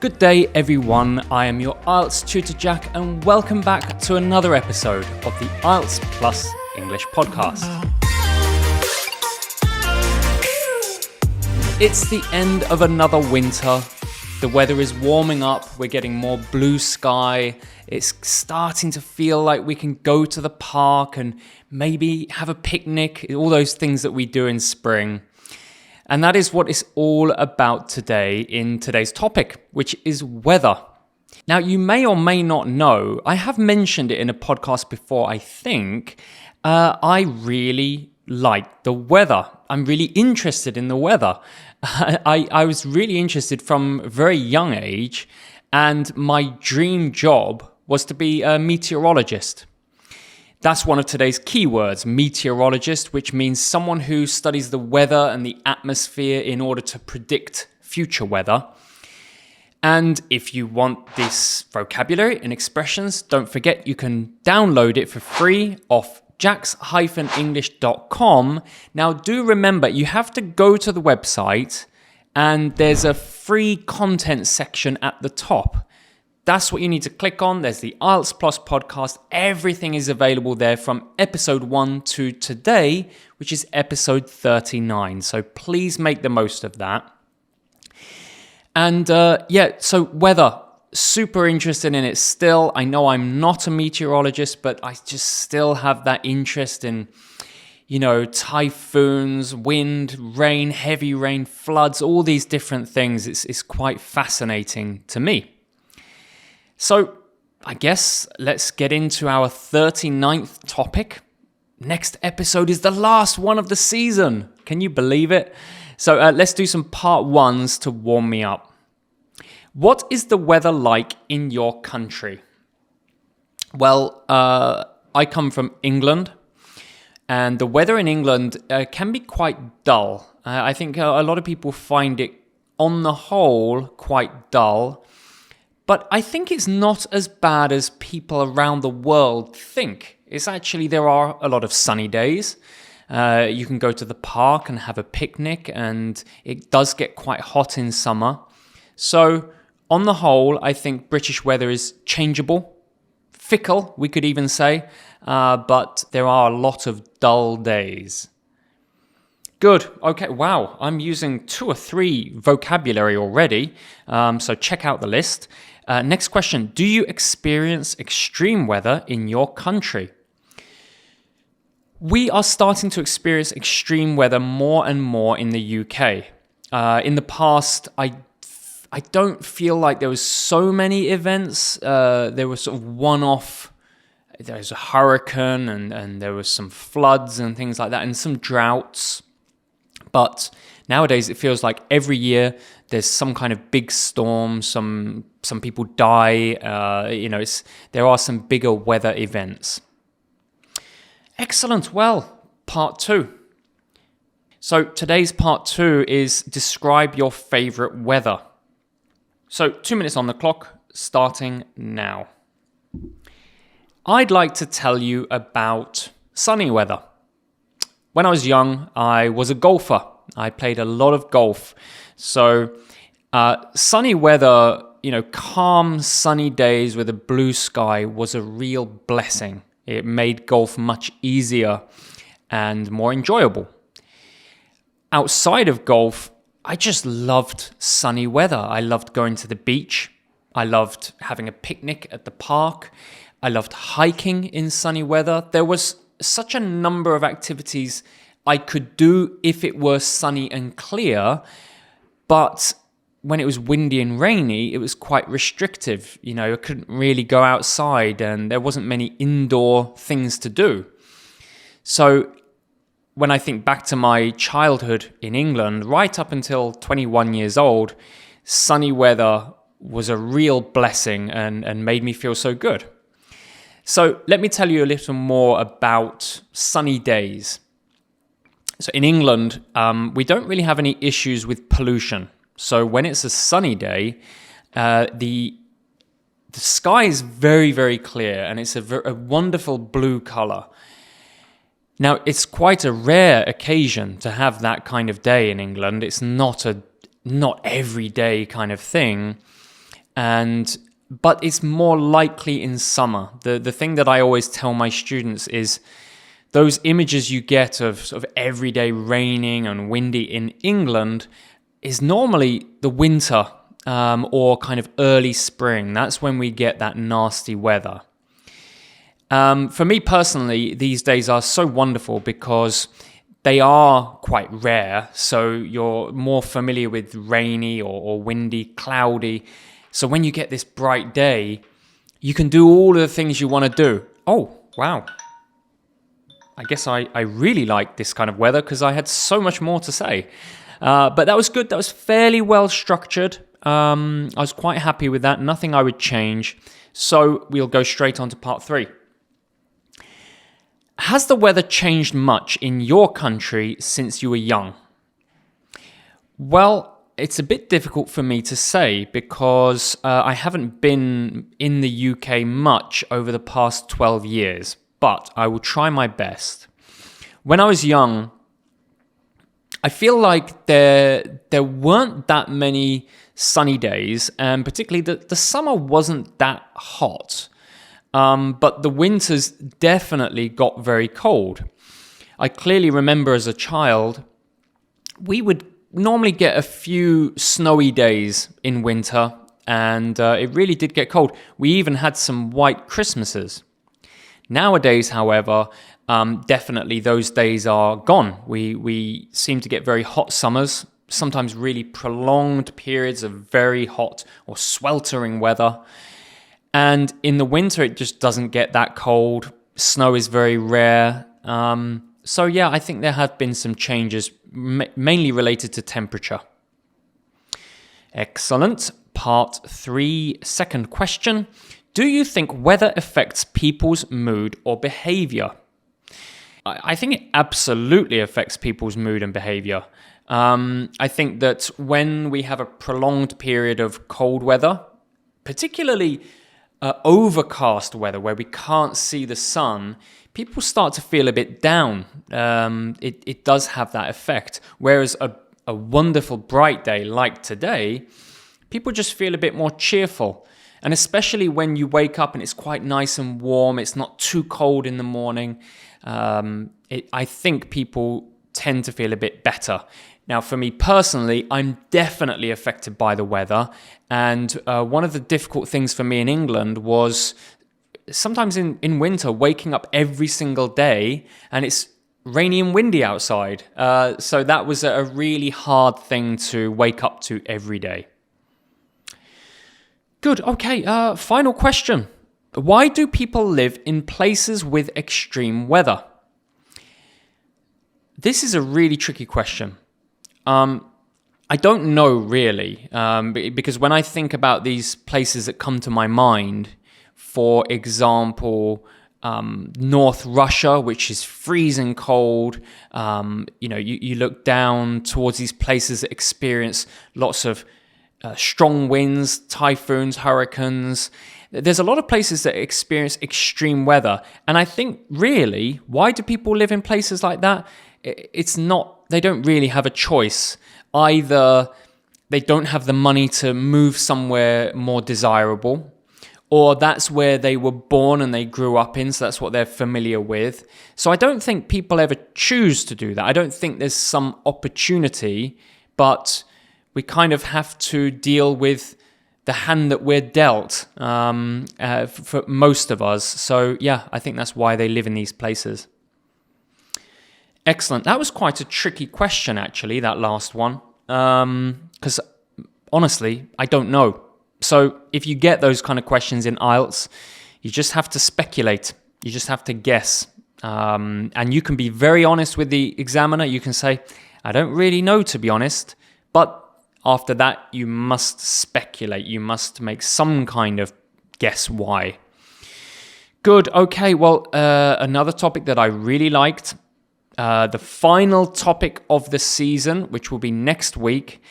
Good day everyone, I am your IELTS tutor Jack and welcome back to another episode of the IELTS Plus English podcast. It's the end of another winter, the weather is warming up, we're getting more blue sky, it's starting to feel like we can go to the park and maybe have a picnic, all those things that we do in spring. And that is what it's all about today in today's topic, which is weather. Now, you may or may not know, I have mentioned it in a podcast before, I think. I really like the weather. I'm really interested in the weather. I was really interested from a very young age, and my dream job was to be a meteorologist. That's one of today's keywords, meteorologist, which means someone who studies the weather and the atmosphere in order to predict future weather. And if you want this vocabulary and expressions, don't forget you can download it for free off jax-english.com. Now do remember, you have to go to the website and there's a free content section at the top. That's what you need to click on. There's the IELTS Plus podcast. Everything is available there from episode 1 to today, which is episode 39. So please make the most of that. And so weather, super interested in it still. I know I'm not a meteorologist, but I just still have that interest in, typhoons, wind, rain, heavy rain, floods, all these different things. It's quite fascinating to me. So I guess let's get into our 39th topic. Next episode is the last one of the season. Can you believe it? So let's do some part ones to warm me up. What is the weather like in your country? Well, I come from England, and the weather in England can be quite dull. I think a lot of people find it, on the whole, quite dull. But I think it's not as bad as people around the world think. It's actually, there are a lot of sunny days. You can go to the park and have a picnic, and it does get quite hot in summer. So on the whole, I think British weather is changeable, fickle, we could even say, but there are a lot of dull days. Good. Okay. Wow. I'm using 2 or 3 vocabulary already. So check out the list. Next question. Do you experience extreme weather in your country? We are starting to experience extreme weather more and more in the UK. In the past, I don't feel like there was so many events. There was sort of one-off. There was a hurricane and there was some floods and things like that and some droughts. But nowadays, it feels like every year there's some kind of big storm. Some people die. There are some bigger weather events. Excellent. Well, part 2. So today's part 2 is describe your favorite weather. So 2 minutes on the clock, starting now. I'd like to tell you about sunny weather. When I was young, I was a golfer. I played a lot of golf. So sunny weather, calm sunny days with a blue sky was a real blessing. It made golf much easier and more enjoyable. Outside of golf, I just loved sunny weather. I loved going to the beach. I loved having a picnic at the park. I loved hiking in sunny weather. There was such a number of activities I could do if it were sunny and clear, but when it was windy and rainy, it was quite restrictive. I couldn't really go outside and there wasn't many indoor things to do. So when I think back to my childhood in England, right up until 21 years old, sunny weather was a real blessing and made me feel so good. So let me tell you a little more about sunny days. So in England, we don't really have any issues with pollution. So when it's a sunny day, the sky is very, very clear and it's a wonderful blue color. Now, it's quite a rare occasion to have that kind of day in England. It's not everyday kind of thing. But it's more likely in summer. The thing that I always tell my students is those images you get of sort of everyday raining and windy in England is normally the winter or kind of early spring. That's when we get that nasty weather. For me personally, these days are so wonderful because they are quite rare. So you're more familiar with rainy or windy, cloudy. So when you get this bright day, you can do all of the things you want to do. Oh, wow. I guess I really like this kind of weather because I had so much more to say. But that was good. That was fairly well structured. I was quite happy with that. Nothing I would change. So we'll go straight on to part 3. Has the weather changed much in your country since you were young? Well, it's a bit difficult for me to say because I haven't been in the UK much over the past 12 years, but I will try my best. When I was young, I feel like there weren't that many sunny days, and particularly the summer wasn't that hot. But the winters definitely got very cold. I clearly remember as a child, we would normally get a few snowy days in winter, and it really did get cold. We even had some white Christmases. Nowadays, however, definitely those days are gone. We seem to get very hot summers, sometimes really prolonged periods of very hot or sweltering weather. And in the winter, it just doesn't get that cold. Snow is very rare. So yeah, I think there have been some changes, mainly related to temperature. Excellent. Part 3, second question. Do you think weather affects people's mood or behavior? I think it absolutely affects people's mood and behavior. I think that when we have a prolonged period of cold weather, particularly overcast weather where we can't see the sun, people start to feel a bit down. It does have that effect. Whereas a wonderful bright day like today, people just feel a bit more cheerful. And especially when you wake up and it's quite nice and warm, it's not too cold in the morning, I think people tend to feel a bit better. Now, for me personally, I'm definitely affected by the weather. And one of the difficult things for me in England was sometimes in winter, waking up every single day and it's rainy and windy outside. So that was a really hard thing to wake up to every day. Good. Okay. Final question. Why do people live in places with extreme weather? This is a really tricky question. I don't know really, because when I think about these places that come to my mind, for example, North Russia, which is freezing cold, you look down towards these places that experience lots of strong winds, typhoons, hurricanes. There's a lot of places that experience extreme weather. And I think really, why do people live in places like that? It's not, they don't really have a choice. Either they don't have the money to move somewhere more desirable, or that's where they were born and they grew up in, so that's what they're familiar with. So I don't think people ever choose to do that. I don't think there's some opportunity, but we kind of have to deal with the hand that we're dealt for most of us. So yeah, I think that's why they live in these places. Excellent. That was quite a tricky question, actually, that last one. Because honestly, I don't know. So if you get those kind of questions in IELTS, you just have to speculate. You just have to guess. And you can be very honest with the examiner. You can say, I don't really know, to be honest. But after that, you must speculate. You must make some kind of guess why. Good. Okay. Well, another topic that I really liked, the final topic of the season, which will be next week,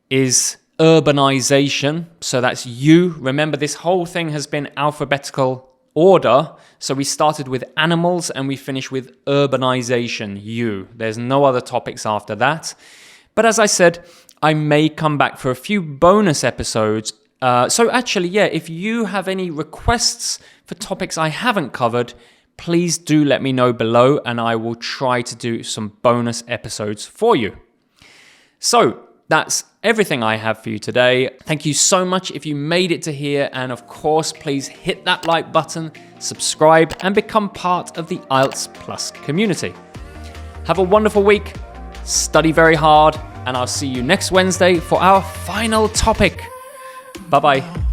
is urbanization. So that's U. Remember, this whole thing has been alphabetical order. So we started with animals and we finish with urbanization, U. There's no other topics after that. But as I said, I may come back for a few bonus episodes So actually, yeah, if you have any requests for topics I haven't covered, please do let me know below and I will try to do some bonus episodes for you. So that's everything I have for you today. Thank you so much if you made it to here. And of course, please hit that like button, subscribe, and become part of the IELTS Plus community. Have a wonderful week, study very hard, and I'll see you next Wednesday for our final topic. Bye-bye.